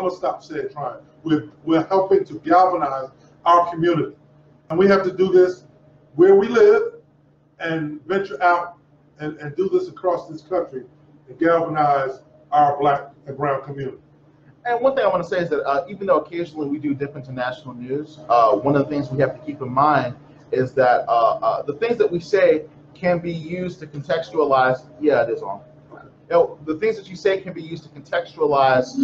never stop saying trying. We're helping to galvanize our community. And we have to do this where we live and venture out and do this across this country and galvanize our Black and brown community. And one thing I want to say is that even though occasionally we do dip into national news, one of the things we have to keep in mind is that the things that we say can be used to contextualize. Yeah, it is on. You know, the things that you say can be used to contextualize.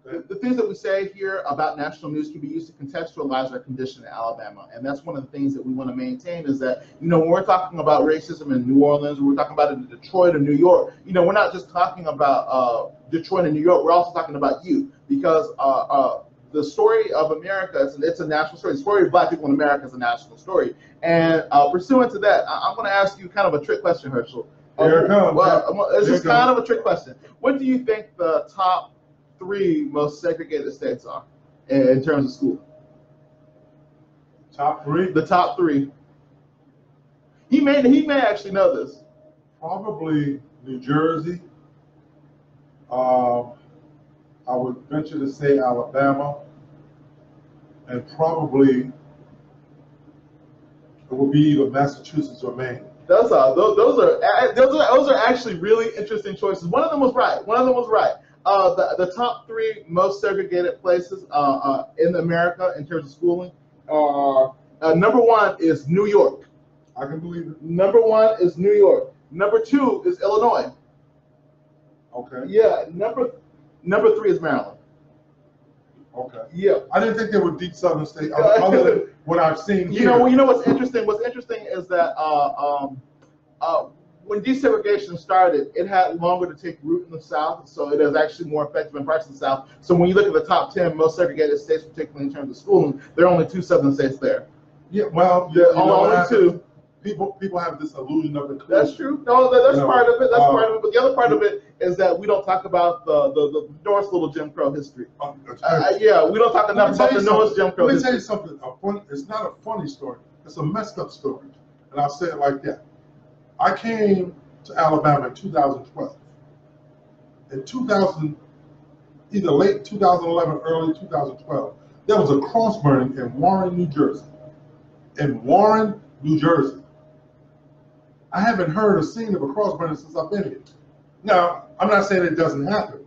The things that we say here about national news can be used to contextualize our condition in Alabama, and that's one of the things that we want to maintain. Is that, you know, when we're talking about racism in New Orleans, or we're talking about it in Detroit or New York, you know, we're not just talking about Detroit and New York. We're also talking about you, because the story of America, it's a national story. The story of Black people in America is a national story. And pursuant to that, I'm going to ask you kind of a trick question, Herschel. Here it comes. Well, it's just kind of a trick question. What do you think the top 3 most segregated states are in terms of school? Top 3? The top 3. He may actually know this. Probably New Jersey. I would venture to say Alabama, and probably it would be either Massachusetts or Maine. Those are actually really interesting choices. One of them was right. The top 3 most segregated places in America in terms of schooling. Number 1 is New York. I can believe it. Number 1 is New York. Number 2 is Illinois. Okay. Yeah. Number 3 is Maryland. Okay. Yeah. I didn't think they were deep southern states, other than what I've seen here. You know what's interesting? What's interesting is that when desegregation started, it had longer to take root in the South, so it is actually more effective in parts of the South. So when you look at the top 10 most segregated states, particularly in terms of schooling, there are only 2 southern states there. Yeah, well, only 2. People have this illusion of inclusion. That's true. No, that's part of it. That's part of it. But the other part of it is that we don't talk about the North's little Jim Crow history. Yeah, we don't talk enough about the North's Jim Crow history. Let me tell you something. It's not a funny story. It's a messed up story, and I'll say it like that. I came to Alabama in 2012. In either late 2011, early 2012, there was a cross burning in Warren, New Jersey. I haven't heard or seen of a cross burning since I've been here. Now, I'm not saying it doesn't happen,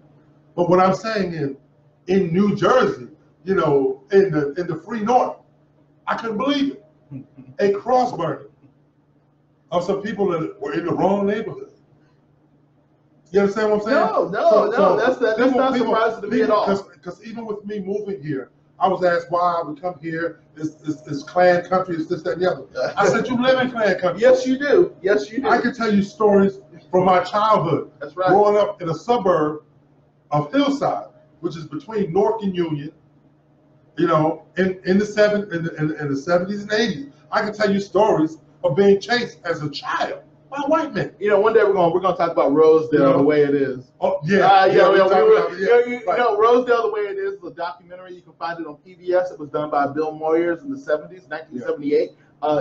but what I'm saying is, in New Jersey, you know, in the free north, I couldn't believe it. A cross burning of some people that were in the wrong neighborhood. You understand what I'm saying? No, that's not surprising to me at all. Because even with me moving here, I was asked why I would come here. It's Klan country, it's this, that, and the other. I said, you live in Klan country. Yes, you do. Yes, you do. I can tell you stories from my childhood. That's right. Growing up in a suburb of Hillside, which is between Newark and Union, you know, in the 70s and 80s. I can tell you stories of being chased as a child by white men. You know, one day we're gonna talk about Rosedale the way it is. Oh yeah, Rosedale the way it is a documentary. You can find it on PBS. It was done by Bill Moyers in the 70s, 1978.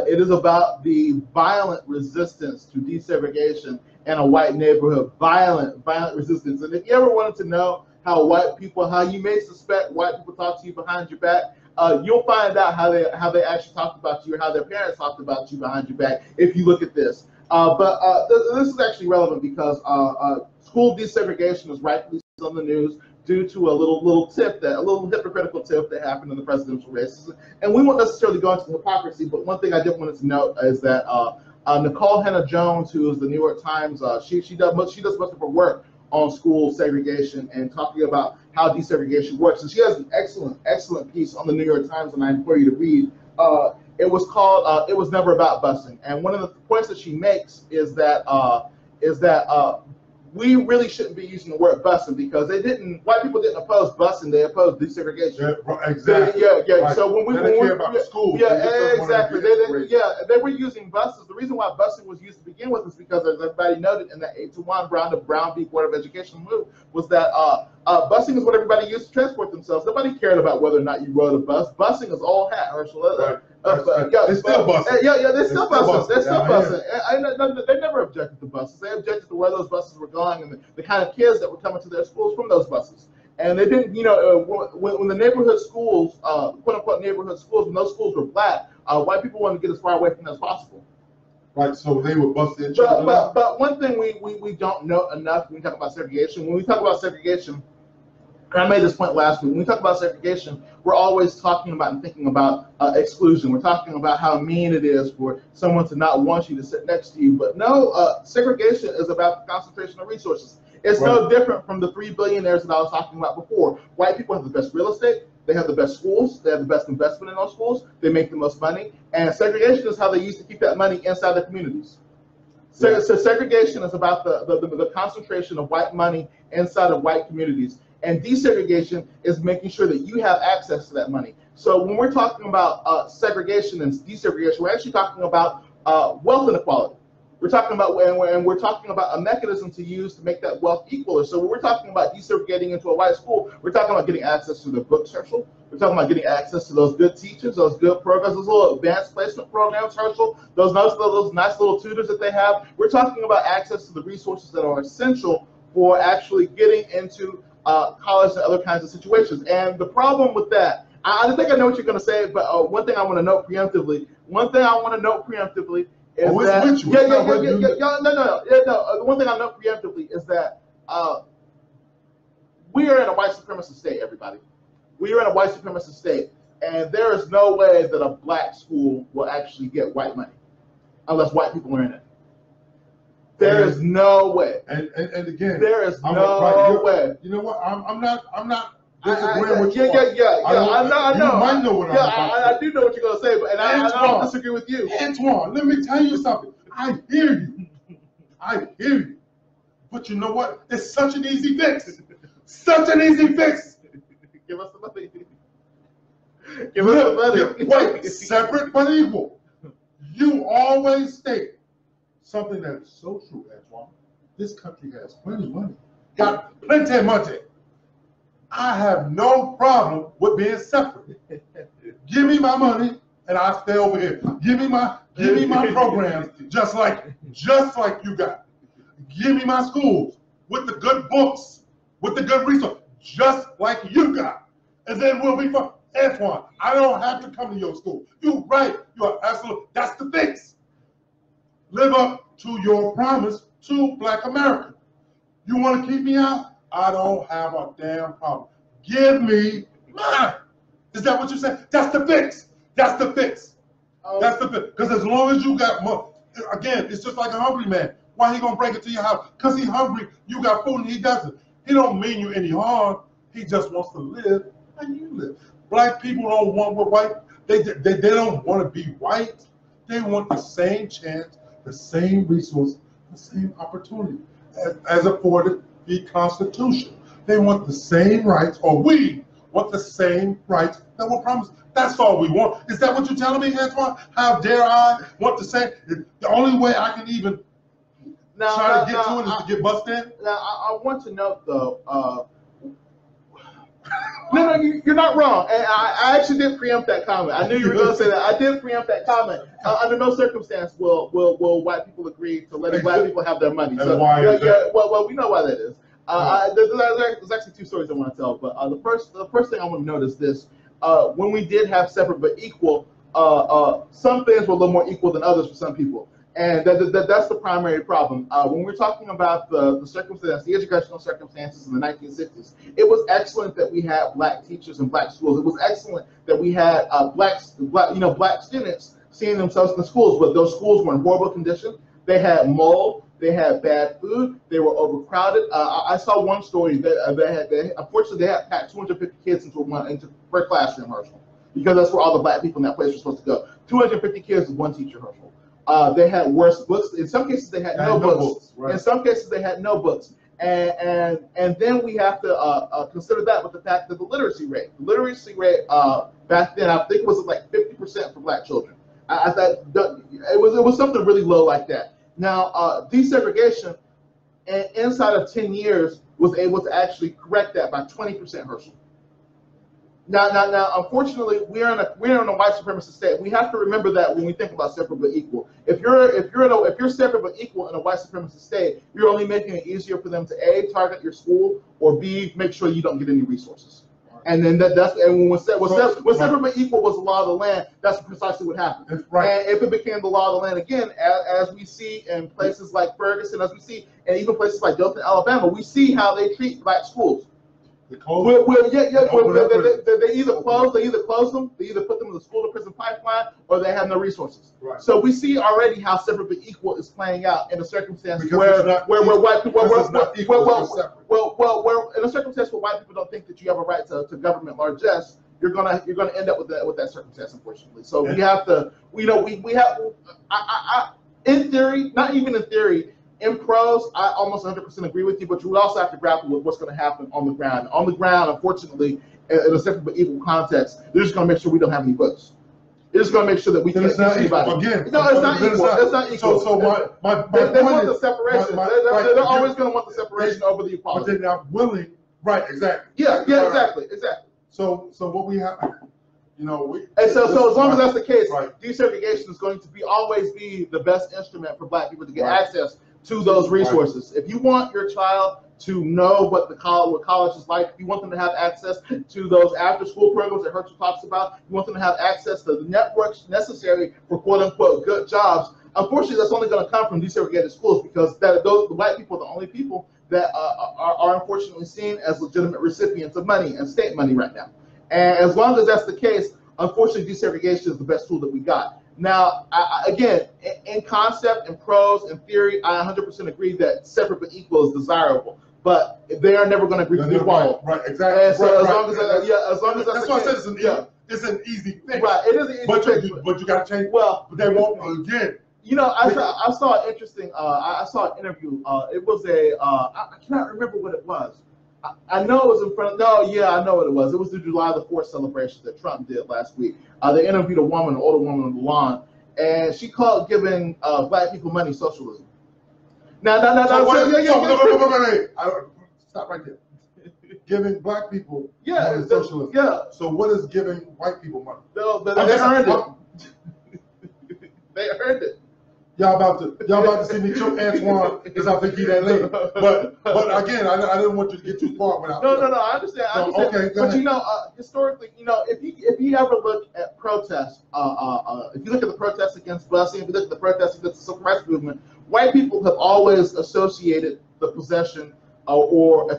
It is about the violent resistance to desegregation in a white neighborhood. Violent resistance. And if you ever wanted to know how you may suspect white people talk to you behind your back, you'll find out how they actually talked about you, or how their parents talked about you behind your back if you look at this. But this is actually relevant because school desegregation is rightfully on the news due to a little hypocritical tip that happened in the presidential races. And we won't necessarily go into hypocrisy, but one thing I did want to note is that Nikole Hannah-Jones, who is the New York Times, she does most of her work on school segregation and talking about how desegregation works. And she has an excellent piece on the New York Times, and I implore you to read. It was called "It Was Never About Busing," and one of the points that she makes is that we really shouldn't be using the word busing, because white people didn't oppose busing; they opposed desegregation. Yeah, exactly. Right. So when we care about school, exactly. They were using buses. The reason why busing was used to begin with is because, as everybody noted in the 8-to-1 Brown v. Board of Education move, was that busing is what everybody used to transport themselves. Nobody cared about whether or not you rode a bus. Busing is all hat, Herschel. Right. They still busting. Yeah, they're still busting. They're still busting. They never objected to buses. They objected to where those buses were going and the kind of kids that were coming to their schools from those buses. And they didn't, when the neighborhood schools, quote unquote neighborhood schools, when those schools were black, white people wanted to get as far away from them as possible. Right, so they would bust their children. But one thing we don't know enough when we talk about segregation, when we talk about segregation, and I made this point last week, when we talk about segregation, we're always talking about and thinking about exclusion. We're talking about how mean it is for someone to not want you to sit next to you. But no, segregation is about the concentration of resources. It's no different from the 3 billionaires that I was talking about before. White people have the best real estate. They have the best schools. They have the best investment in those schools. They make the most money. And segregation is how they used to keep that money inside their communities. So segregation is about the concentration of white money inside of white communities. And desegregation is making sure that you have access to that money. So when we're talking about segregation and desegregation, we're actually talking about wealth inequality. We're talking about, and we're talking about a mechanism to use to make that wealth equal. So when we're talking about desegregating into a white school, we're talking about getting access to the books, Herschel. We're talking about getting access to those good teachers, those good programs, those little advanced placement programs, Herschel, those nice little tutors that they have. We're talking about access to the resources that are essential for actually getting into college and other kinds of situations. And the problem with that, I think I know what you're going to say, but one thing I want to note preemptively, is one thing I know preemptively is that we are in a white supremacist state, everybody. We are in a white supremacist state, and there is no way that a black school will actually get white money unless white people are in it. There is no way. And again, there is no way. You know what? I'm not disagreeing with you. I know. You might know what I'm about to say. I do know what you're going to say, but I don't disagree with you. Antoine, let me tell you something. I hear you. But you know what? It's such an easy fix. Such an easy fix. Give us the money. Give us the money. Wait, separate but equal. You always state something that is so true, Antoine. This country has plenty of money. Got plenty of money. I have no problem with being separate. Give me my money and I'll stay over here. Give me my programs just like you got. Give me my schools with the good books, with the good resources, just like you got. And then we'll be fine. Antoine, I don't have to come to your school. You're right. You're absolutely, that's the fix. Live up to your promise to Black America. You want to keep me out? I don't have a damn problem. Give me mine. Is that what you said? That's the fix. That's the fix. That's the fix. Because as long as you got money, again, it's just like a hungry man. Why he gonna break it to your house? Because he's hungry. You got food and he doesn't. He don't mean you any harm. He just wants to live and you live. Black people don't want what white. They don't want to be white. They want the same chance, the same resource, the same opportunity as afforded the Constitution. They want the same rights, or we want the same rights that were promised. That's all we want. Is that what you're telling me, Antoine? How dare I want the same? The only way I can even try to get to it is to get busted in? Now, I want to note, though, no, you're not wrong. And I actually did preempt that comment. I knew you were going to say that. I did preempt that comment. Under no circumstance will white people agree to letting black people have their money. So, why is that? Well, we know why that is. There's actually two stories I want to tell. But the first thing I want to note is this: when we did have separate but equal, some things were a little more equal than others for some people. And that's the primary problem. When we're talking about the circumstances, the educational circumstances in the 1960s, it was excellent that we had black teachers in black schools. It was excellent that we had black students seeing themselves in the schools, but those schools were in horrible condition. They had mold, they had bad food, they were overcrowded. I saw one story that unfortunately they had packed 250 kids into per classroom, Herschel, because that's where all the black people in that place were supposed to go. 250 kids with one teacher, Herschel. They had worse books. In some cases, they had no books. Right. In some cases, they had no books. And then we have to consider that with the fact that the literacy rate back then, I think it was like 50% for black children. I thought it was something really low like that. Now, desegregation inside of 10 years was able to actually correct that by 20%, Herschel. Now, unfortunately, we're in a white supremacist state. We have to remember that when we think about separate but equal. If you're separate but equal in a white supremacist state, you're only making it easier for them to A, target your school, or B, make sure you don't get any resources. And then when separate but equal was the law of the land, that's precisely what happened. That's right. And if it became the law of the land again, as we see in places like Ferguson, as we see, and even places like Dothan, Alabama, we see how they treat black schools. They either close them, they either put them in the school to prison pipeline, or they have no resources. Right. So we see already how separate but equal is playing out in a circumstance where white people in a circumstance where white people don't think that you have a right to government largesse, you're gonna end up with that circumstance, unfortunately. So we have to, in theory, not even in theory. In prose, I almost 100% agree with you, but you would also have to grapple with what's going to happen on the ground. On the ground, unfortunately, in a separate but equal context, they're just going to make sure we don't have any books. They're just going to make sure that we can't teach anybody. Again, no, it's not equal. It's not equal. So they want the separation. They're always going to want the separation over the equality. But they're not willing. Right, exactly. Yeah, exactly. So what we have, so as long as that's the case, right. Desegregation is going to always be the best instrument for black people to get access to those resources. Right. If you want your child to know what college is like, if you want them to have access to those after-school programs that Herschel talks about, you want them to have access to the networks necessary for quote-unquote good jobs, unfortunately, that's only going to come from desegregated schools, because the white people are the only people that are unfortunately seen as legitimate recipients of money and state money right now. And as long as that's the case, unfortunately, desegregation is the best tool that we got. Now, again, in concept, in prose, in theory, I 100% agree that separate but equal is desirable, but they are never going to agree to equal. Right, exactly. And so as long as that's why I said it's an easy fix. Right, it is an easy fix. But you got to change. Well, but they won't again. I saw an interesting. I saw an interview. It was I cannot remember what it was. I know it was in front of, I know what it was. It was the July the 4th celebration that Trump did last week. They interviewed an older woman on the lawn, and she called giving black people money socialism. Stop right there. Giving black people money socialism. Yeah. So what is giving white people money? They earned it. They earned it. Y'all about to see me choke Antoine because I think he that late. But again, I didn't want you to get too far without. No, I understand. Okay, go ahead. But historically, if you ever look at protests, if you look at the protests against busing, if you look at the protests against the civil rights movement, white people have always associated the possession or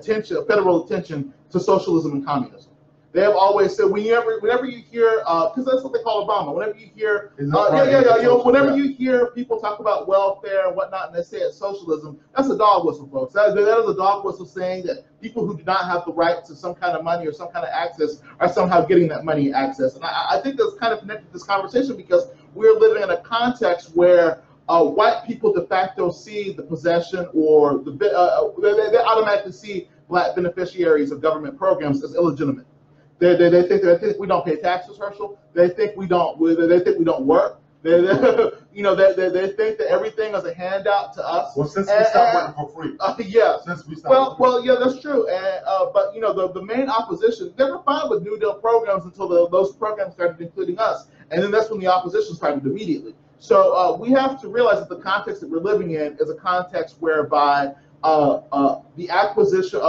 federal attention to socialism and communism. They have always said, whenever you hear, because that's what they call Obama. Whenever you hear, whenever you hear people talk about welfare and whatnot, and they say it's socialism, that's a dog whistle, folks. That is a dog whistle saying that people who do not have the right to some kind of money or some kind of access are somehow getting that money access. And I think that's kind of connected to this conversation, because we're living in a context where white people de facto see the possession or they automatically see black beneficiaries of government programs as illegitimate. They think we don't pay taxes, Herschel. They think we don't work. They think that everything is a handout to us. Well, since we stopped working for free. Yeah. Since we stopped. Well, yeah, that's true. And but the main opposition, they were fine with New Deal programs until those programs started including us, and then that's when the opposition started immediately. So we have to realize that the context that we're living in is a context whereby the acquisition,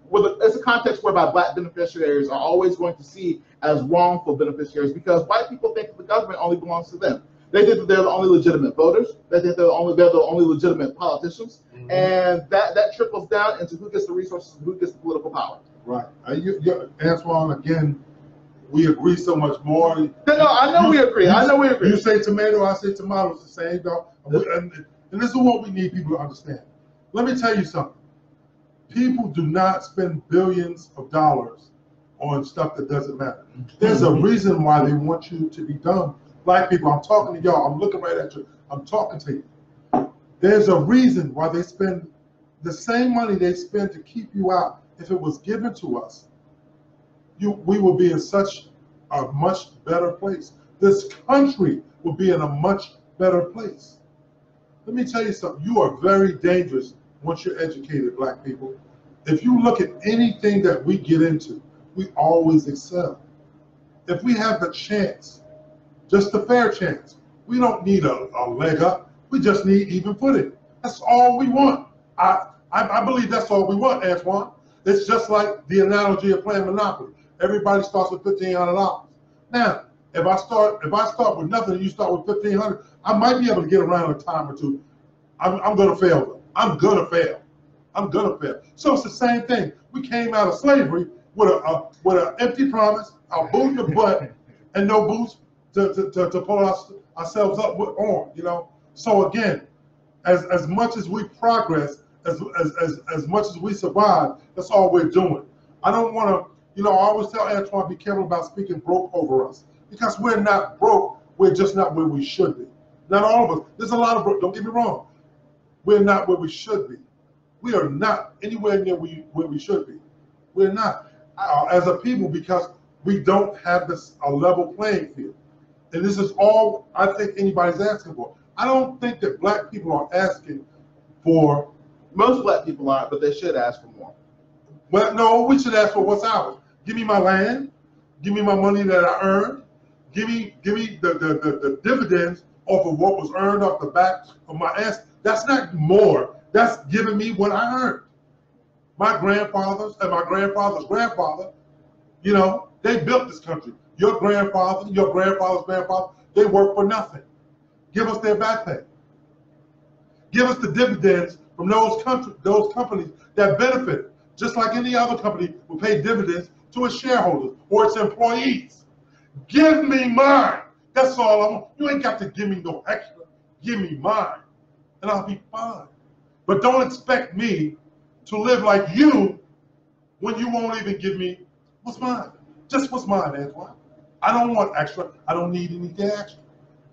it's a context whereby black beneficiaries are always going to see as wrongful beneficiaries, because white people think that the government only belongs to them. They think that they're the only legitimate voters. They think they're the only legitimate politicians, and that trickles down into who gets the resources and who gets the political power. Right. Antoine, again, we agree so much more. No, I know we agree. You say tomato, I say tomato. It's the same, though. And this is what we need people to understand. Let me tell you something. People do not spend billions of dollars on stuff that doesn't matter. There's a reason why they want you to be dumb. Black people, I'm talking to y'all. I'm looking right at you. I'm talking to you. There's a reason why they spend the same money they spend to keep you out. If it was given to us, we would be in such a much better place. This country would be in a much better place. Let me tell you something. You are very dangerous once you're educated, black people. If you look at anything that we get into, we always excel. If we have the chance, just a fair chance, we don't need a leg up. We just need even footing. That's all we want. I believe that's all we want, Antoine. It's just like the analogy of playing Monopoly. Everybody starts with $1,500. Now, if I start with nothing and you start with $1,500, I might be able to get around a time or two. I'm going to fail though. I'm going to fail. I'm going to fail. So it's the same thing. We came out of slavery with an empty promise, a boot in the butt, and no boots to pull ourselves up on. You know. So again, as much as we progress, as much as we survive, that's all we're doing. I don't want to. You know, I always tell Antoine, be careful about speaking broke over us, because we're not broke. We're just not where we should be. Not all of us. There's a lot of broke. Don't get me wrong. We're not where we should be. We are not anywhere near where we should be. We're not as a people, because we don't have a level playing field. And this is all I think anybody's asking for. I don't think that black people are asking for. Most black people aren't, but they should ask for more. Well, no, we should ask for what's ours. Give me my land. Give me my money that I earned. Give me the dividends off of what was earned off the back of my ass. That's not more. That's giving me what I earned. My grandfathers and my grandfather's grandfather, you know, they built this country. Your grandfather, your grandfather's grandfather, they worked for nothing. Give us their back pay. Give us the dividends from those companies that benefited. Just like any other company will pay dividends to its shareholders or its employees. Give me mine. That's all I want. You ain't got to give me no extra. Give me mine, and I'll be fine. But don't expect me to live like you when you won't even give me what's mine. Just what's mine, Antoine. I don't want extra. I don't need anything extra.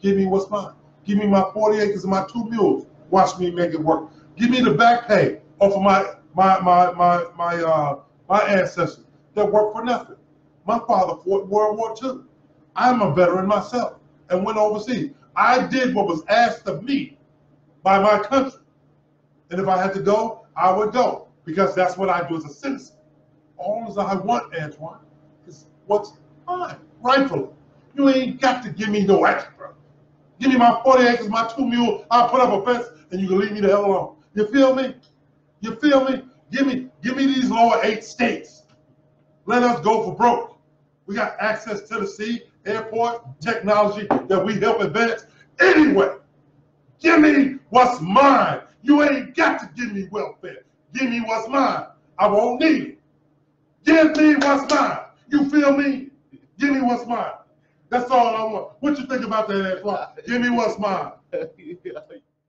Give me what's mine. Give me my 40 acres and my 2 mules. Watch me make it work. Give me the back pay off of my ancestors that worked for nothing. My father fought World War II. I'm a veteran myself and went overseas. I did what was asked of me by my country. And if I had to go, I would go, because that's what I do as a citizen. All as I want, Antoine, is what's mine, rightfully. You ain't got to give me no extra. Give me my 40 acres, my 2 mules, I'll put up a fence, and you can leave me the hell alone. You feel me? You feel me? Give me these lower 8 states. Let us go for broke. We got access to the sea, airport, technology that we help advance. Anyway, give me what's mine. You ain't got to give me welfare. Give me what's mine. I won't need it. Give me what's mine. You feel me? Give me what's mine. That's all I want. What you think about that, Antoine? Give me what's mine.